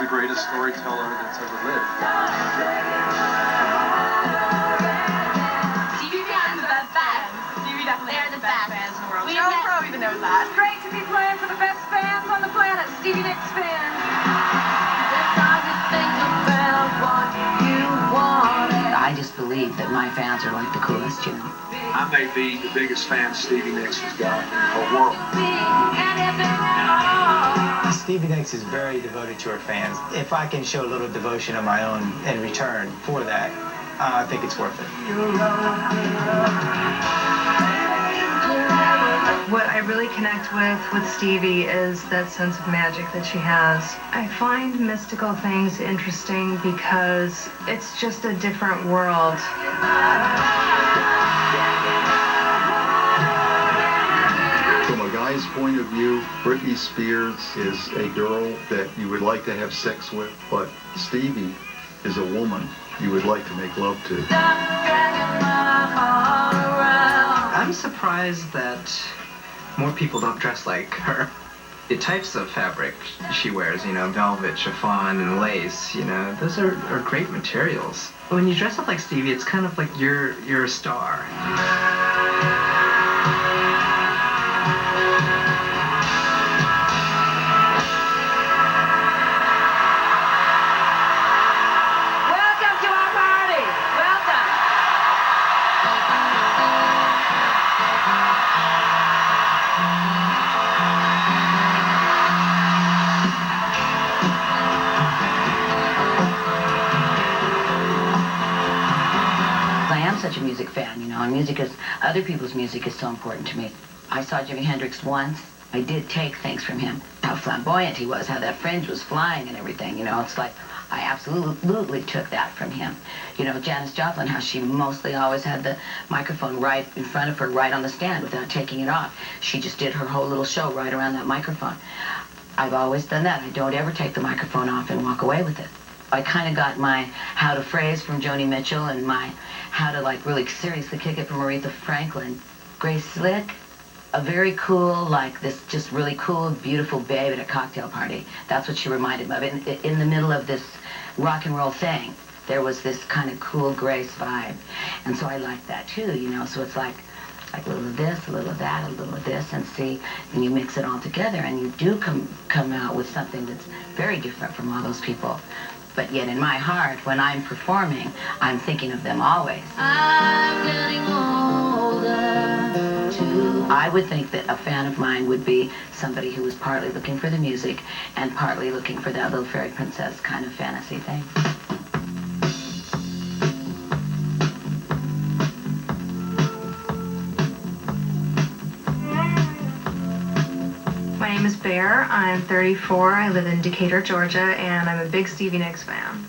greatest storyteller that's ever lived. Stevie fans are the best fans. Stevie definitely they're the best fans in the world. Joe Pro even knows that. It's great to be playing for the best fans on the planet, Stevie Nicks fans. I just believe that my fans are like the coolest, you know. I may be the biggest fan Stevie Nicks has got in the whole world. Stevie Nicks is very devoted to her fans. If I can show a little devotion of my own in return for that, I think it's worth it. What I really connect with Stevie is that sense of magic that she has. I find mystical things interesting because it's just a different world. From a guy's point of view, Britney Spears is a girl that you would like to have sex with, but Stevie is a woman you would like to make love to. I'm surprised that more people don't dress like her. The types of fabric she wears, you know, velvet, chiffon, and lace, you know, those are great materials. When you dress up like Stevie, it's kind of like you're a star. Welcome to our party. Welcome. I am such a music fan, you know, and other people's music is so important to me. I saw Jimi Hendrix once. I did take things from him. How flamboyant he was, how that fringe was flying and everything, you know. It's like, I absolutely took that from him. You know, Janis Joplin, how she mostly always had the microphone right in front of her, right on the stand without taking it off. She just did her whole little show right around that microphone. I've always done that. I don't ever take the microphone off and walk away with it. I kind of got my how to phrase from Joni Mitchell and my how to like really seriously kick it from Aretha Franklin. Grace Slick, a very cool, like this just really cool, beautiful babe at a cocktail party. That's what she reminded me of. In the middle of this rock and roll thing, there was this kind of cool Grace vibe. And so I liked that too, you know, so it's like a little of this, a little of that, a little of this, and see, and you mix it all together and you do come out with something that's very different from all those people. But yet in my heart, when I'm performing, I'm thinking of them always. I'm getting older too. I would think that a fan of mine would be somebody who was partly looking for the music and partly looking for that little fairy princess kind of fantasy thing. My name is Bear. I'm 34. I live in Decatur, Georgia, and I'm a big Stevie Nicks fan.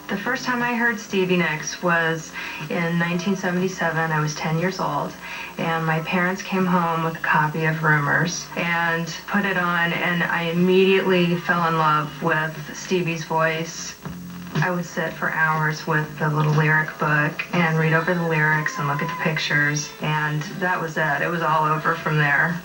The first time I heard Stevie Nicks was in 1977. I was 10 years old, and my parents came home with a copy of Rumors and put it on, and I immediately fell in love with Stevie's voice. I would sit for hours with the little lyric book and read over the lyrics and look at the pictures, and that was it. It was all over from there.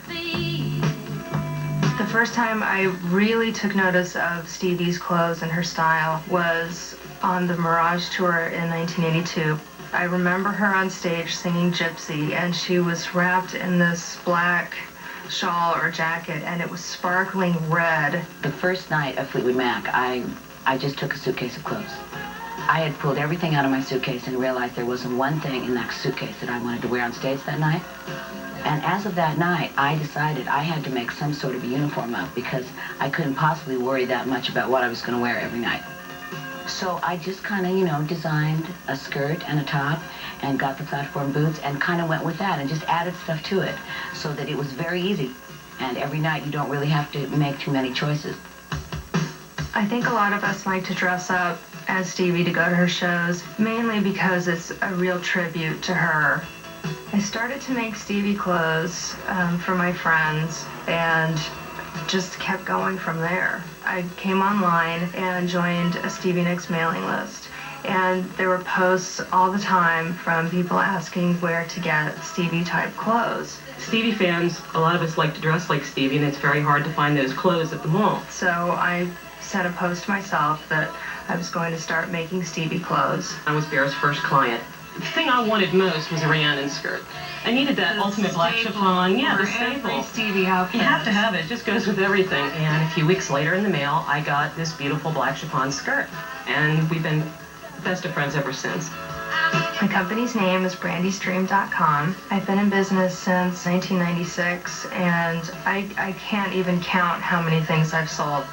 The first time I really took notice of Stevie's clothes and her style was on the Mirage Tour in 1982. I remember her on stage singing Gypsy, and she was wrapped in this black shawl or jacket, and it was sparkling red. The first night of Fleetwood Mac, I just took a suitcase of clothes. I had pulled everything out of my suitcase and realized there wasn't one thing in that suitcase that I wanted to wear on stage that night. And as of that night, I decided I had to make some sort of a uniform up because I couldn't possibly worry that much about what I was going to wear every night. So I just kind of, you know, designed a skirt and a top and got the platform boots and kind of went with that and just added stuff to it so that it was very easy. And every night you don't really have to make too many choices. I think a lot of us like to dress up as Stevie to go to her shows, mainly because it's a real tribute to her. I started to make Stevie clothes for my friends and just kept going from there. I came online and joined a Stevie Nicks mailing list, and there were posts all the time from people asking where to get Stevie-type clothes. Stevie fans, a lot of us like to dress like Stevie, and it's very hard to find those clothes at the mall. So I sent a post myself that I was going to start making Stevie clothes. I was Bear's first client. The thing I wanted most was a Rhiannon skirt. I needed that ultimate black chiffon. Yeah, the staple. Stevie outfit. You have to have it. It just goes with everything. And a few weeks later in the mail, I got this beautiful black chiffon skirt. And we've been best of friends ever since. My company's name is brandystream.com. I've been in business since 1996, and I can't even count how many things I've sold.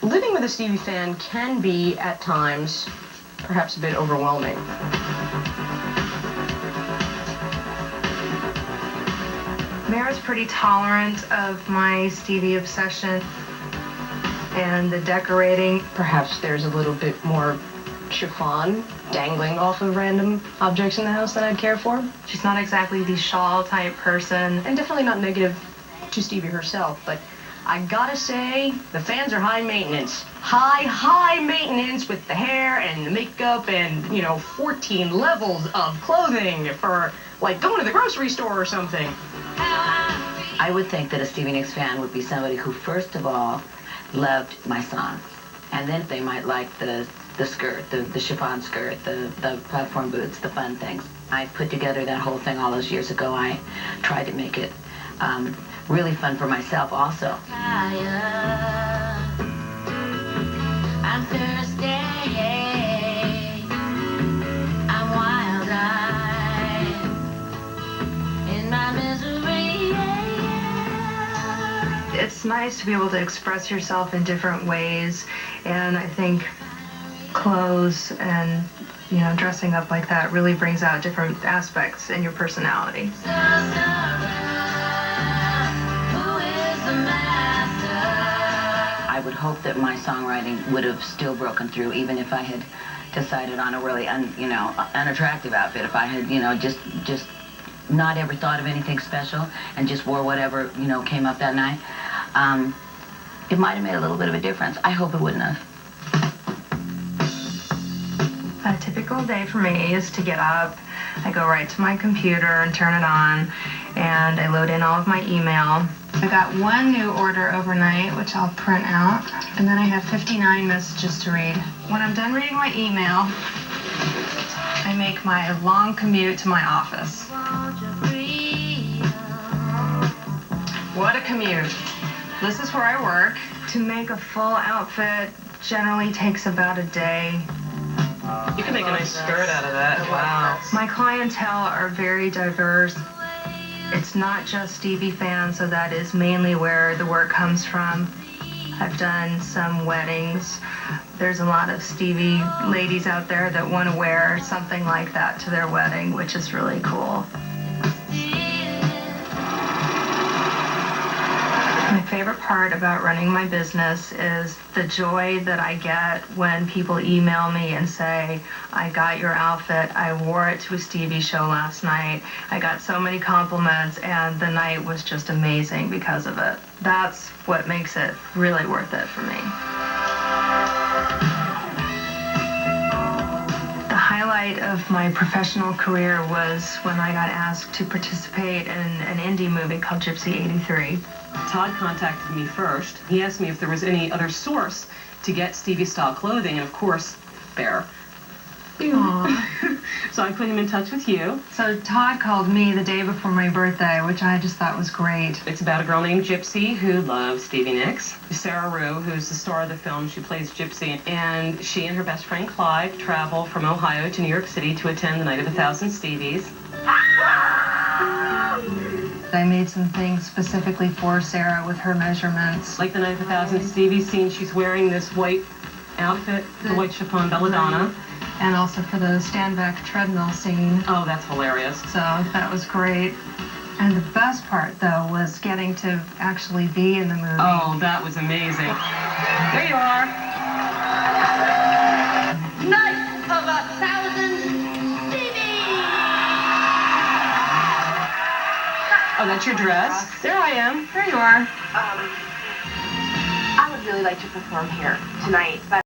Living with a Stevie fan can be, at times, perhaps a bit overwhelming. Mara's pretty tolerant of my Stevie obsession and the decorating. Perhaps there's a little bit more chiffon dangling off of random objects in the house that I'd care for. She's not exactly the shawl type person. And definitely not negative to Stevie herself, but I gotta say, the fans are high maintenance. High maintenance with the hair and the makeup and, 14 levels of clothing for, like, going to the grocery store or something. I would think that a Stevie Nicks fan would be somebody who, first of all, loved my songs. And then they might like the skirt, the chiffon skirt, the platform boots, the fun things. I put together that whole thing all those years ago. I tried to make it really fun for myself also. I'm thirsty. I'm wild-eyed in my misery. It's nice to be able to express yourself in different ways, and I think clothes and dressing up like that really brings out different aspects in your personality. I would hope that my songwriting would have still broken through, even if I had decided on a really unattractive outfit. If I had just not ever thought of anything special and just wore whatever came up that night, it might have made a little bit of a difference. I hope it wouldn't have. A typical day for me is to get up, I go right to my computer and turn it on, and I load in all of my email. I got one new order overnight, which I'll print out, and then I have 59 messages to read. When I'm done reading my email, I make my long commute to my office. What a commute. This is where I work. To make a full outfit generally takes about a day. You can make a nice skirt out of that. Wow. My clientele are very diverse. It's not just Stevie fans, so that is mainly where the work comes from. I've done some weddings. There's a lot of Stevie ladies out there that want to wear something like that to their wedding, which is really cool. My favorite part about running my business is the joy that I get when people email me and say, I got your outfit, I wore it to a Stevie show last night, I got so many compliments, and the night was just amazing because of it. That's what makes it really worth it for me. The highlight of my professional career was when I got asked to participate in an indie movie called Gypsy 83. Todd contacted me first. He asked me if there was any other source to get Stevie-style clothing, and of course, Bear. So I put him in touch with you. So Todd called me the day before my birthday, which I just thought was great. It's about a girl named Gypsy who loves Stevie Nicks. Sarah Rue, who's the star of the film, she plays Gypsy, and she and her best friend Clyde travel from Ohio to New York City to attend the Night of 1,000 Stevies. I made some things specifically for Sarah with her measurements. Like the Night of 1,000 Stevies scene, she's wearing this white outfit, the white chiffon belladonna. And also for the stand-back treadmill scene. Oh, that's hilarious. So that was great. And the best part, though, was getting to actually be in the movie. Oh, that was amazing. There you are. Night of 1,000 Stevie! Oh, that's your dress? There I am. There you are. I would really like to perform here tonight, but